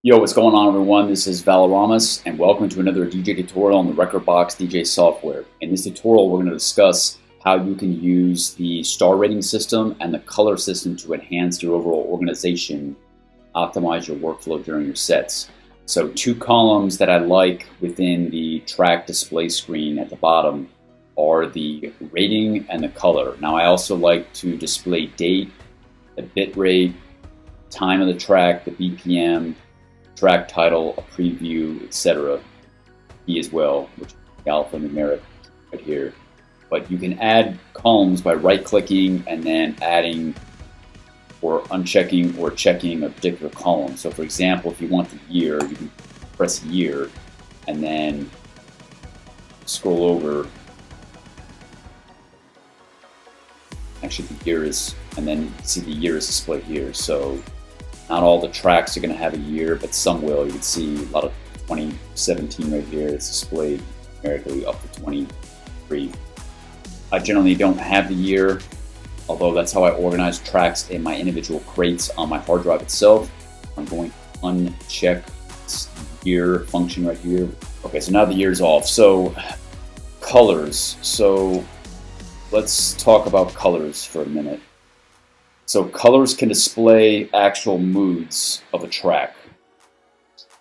Yo, what's going on, everyone? This is Valoramous, and welcome to another DJ tutorial on the Rekordbox DJ software. In this tutorial, we're going to discuss how you can use the star rating system and the color system to enhance your overall organization, optimize your workflow during your sets. So, two columns that I like within the track display screen at the bottom are the rating and the color. Now, I also like to display date, the bit rate, time of the track, the BPM, track title, a preview, etc. key as well, which is the alphanumeric right here. But you can add columns by right-clicking and then adding or unchecking or checking a particular column. So for example, if you want the year, you can press year and then scroll over. Actually, the year is, and then see the year is displayed here. So not all the tracks are going to have a year, but some will. You can see a lot of 2017 right here. It's displayed numerically up to 23. I generally don't have the year, although that's how I organize tracks in my individual crates on my hard drive itself. I'm going to uncheck this year function right here. Okay, so now the year is off. So colors. So let's talk about colors for a minute. So colors can display actual moods of a track.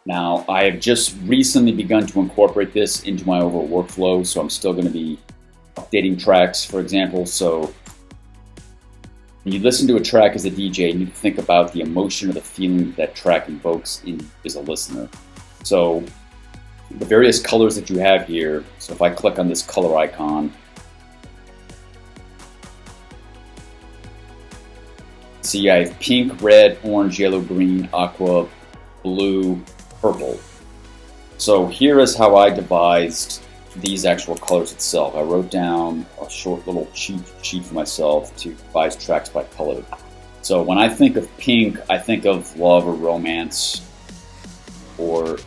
Now, I have just recently begun to incorporate this into my overall workflow, so I'm still going to be updating tracks, for example. So when you listen to a track as a DJ, you need to think about the emotion or the feeling that track invokes in as a listener. So the various colors that you have here, so if I click on this color icon, see, I have pink, red, orange, yellow, green, aqua, blue, purple. So here is how I devised these actual colors itself. I wrote down a short little cheat sheet for myself to devise tracks by color. So when I think of pink, I think of love or romance, or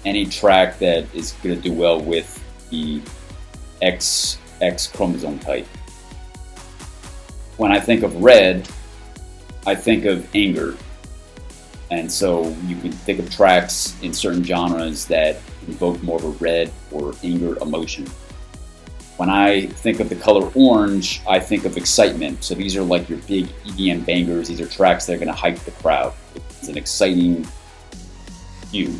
any track that is going to do well with the X chromosome type. When I think of red, I think of anger, and so you can think of tracks in certain genres that invoke more of a red or anger emotion. When I think of the color orange, I think of excitement. So these are like your big EDM bangers. These are tracks that are going to hype the crowd. It's an exciting hue.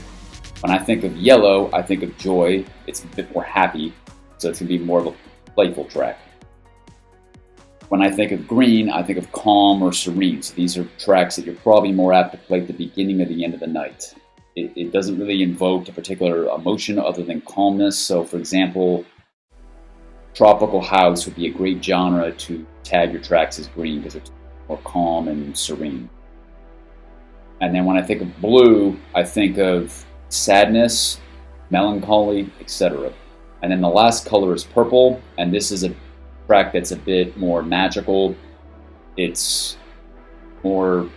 When I think of yellow, I think of joy. It's a bit more happy, so it's going to be more of a playful track. When I think of green, I think of calm or serene. So these are tracks that you're probably more apt to play at the beginning or the end of the night. It doesn't really invoke a particular emotion other than calmness. So for example, tropical house would be a great genre to tag your tracks as green because it's more calm and serene. And then when I think of blue, I think of sadness, melancholy, etc. And then the last color is purple, and this is a track that's a bit more magical. It's going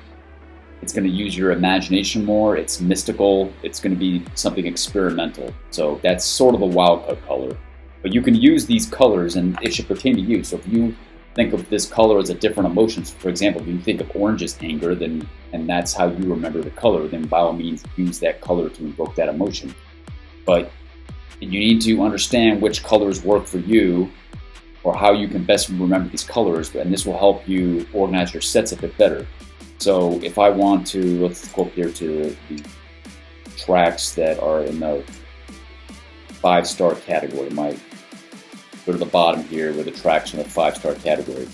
to use your imagination more. It's mystical. It's going to be something experimental. So that's sort of a wild card color. But you can use these colors, and it should pertain to you. So if you think of this color as a different emotion, for example, if you think of orange as anger, and that's how you remember the color, then by all means use that color to invoke that emotion. But you need to understand which colors work for you, or how you can best remember these colors, and this will help you organize your sets a bit better. So if I want to, let's go up here to the tracks that are in the 5-star category. Might go to the bottom here where the tracks in the 5-star category.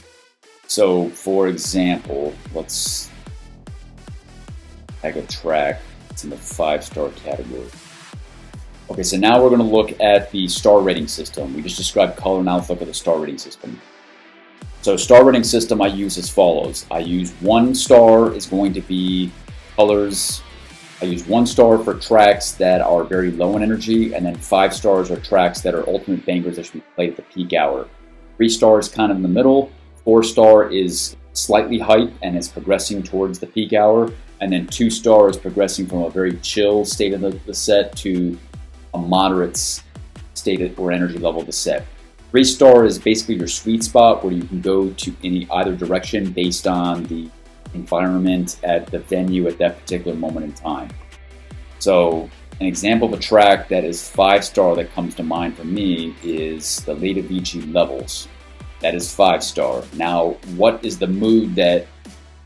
So for example, let's tag a track that's in the 5-star category. Okay, so now we're going to look at the star rating system. We just described color, now let's look at the star rating system. So star rating system I use as follows. I use 1 star is going to be colors. I use 1 star for tracks that are very low in energy, and then 5 stars are tracks that are ultimate bangers that should be played at the peak hour. 3 stars kind of in the middle. 4 star is slightly hype and is progressing towards the peak hour. And then 2 stars progressing from a very chill state of the set to a moderate state or energy level of the set. 3-star is basically your sweet spot where you can go to either direction based on the environment at the venue at that particular moment in time. So an example of a track that is 5-star that comes to mind for me is the Leda Vici Levels. That is 5-star. Now, what is the mood that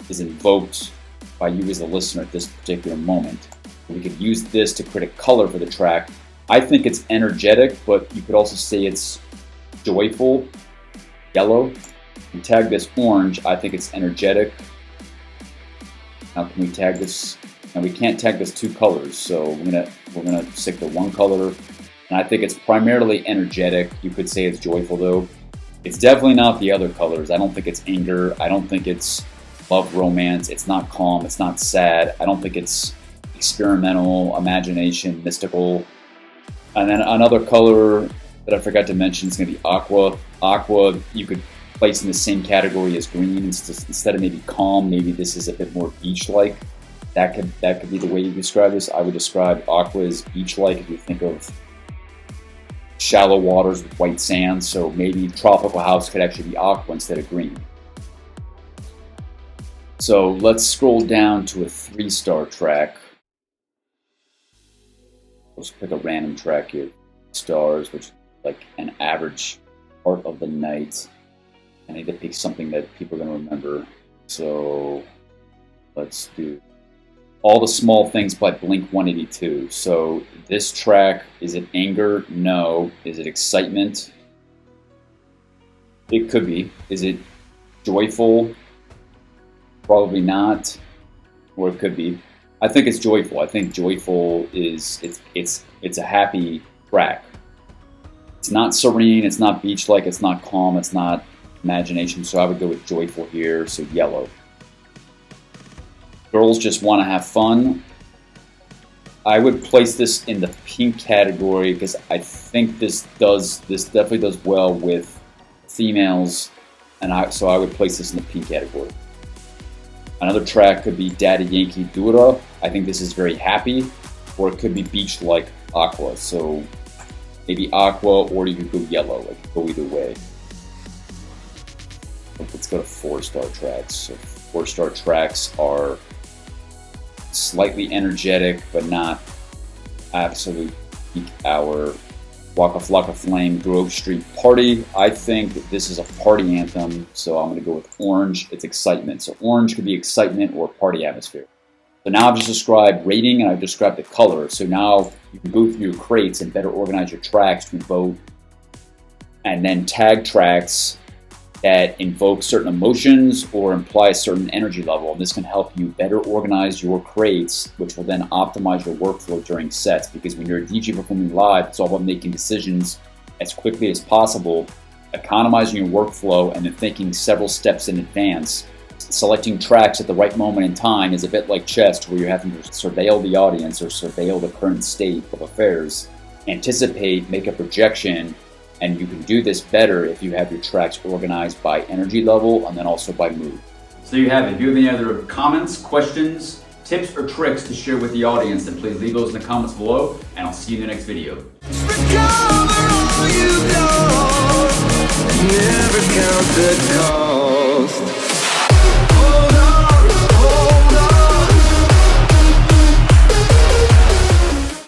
is invoked by you as a listener at this particular moment? We could use this to create a color for the track. I think it's energetic, but you could also say it's joyful, yellow. You tag this orange, I think it's energetic. Now can we tag this? And we can't tag this 2 colors, so we're gonna stick to 1 color. And I think it's primarily energetic. You could say it's joyful though. It's definitely not the other colors. I don't think it's anger. I don't think it's love, romance. It's not calm. It's not sad. I don't think it's experimental, imagination, mystical. And then another color that I forgot to mention is gonna be aqua. Aqua, you could place in the same category as green. Instead of maybe calm, maybe this is a bit more beach-like. That could be the way you describe this. I would describe aqua as beach-like if you think of shallow waters with white sand. So maybe Tropical House could actually be aqua instead of green. So let's scroll down to a 3-star track. Let's pick a random track here. Stars, which is like an average part of the night. I need to pick something that people are going to remember. So let's do All the Small Things by Blink-182. So this track, is it anger? No. Is it excitement? It could be. Is it joyful? Probably not. Or it could be. I think it's joyful. I think joyful is it's a happy track. It's not serene, it's not beach-like, it's not calm, it's not imagination. So I would go with joyful here, so yellow. Girls Just Want to Have Fun. I would place this in the pink category because I think this definitely does well with females, and so I would place this in the pink category. Another track could be Daddy Yankee Dura. I think this is very happy, or it could be beach-like aqua. So maybe aqua, or you could go yellow. It could go either way. Let's go to 4-star tracks. So 4-star tracks are slightly energetic, but not absolute peak hour. Waka Flocka Flame, Grove Street Party. I think this is a party anthem, so I'm going to go with orange. It's excitement. So orange could be excitement or party atmosphere. So now I've just described rating and I've described the color. So now you can go through your crates and better organize your tracks to vote, and then tag tracks that invoke certain emotions or imply a certain energy level. And this can help you better organize your crates, which will then optimize your workflow during sets. Because when you're a DJ performing live, it's all about making decisions as quickly as possible, economizing your workflow, and then thinking several steps in advance. Selecting tracks at the right moment in time is a bit like chess, where you're having to surveil the audience or surveil the current state of affairs, anticipate, make a projection. And you can do this better if you have your tracks organized by energy level and then also by mood. So you have it. If you have any other comments, questions, tips, or tricks to share with the audience, then please leave those in the comments below, and I'll see you in the next video. Recover all you got. Never count the cost.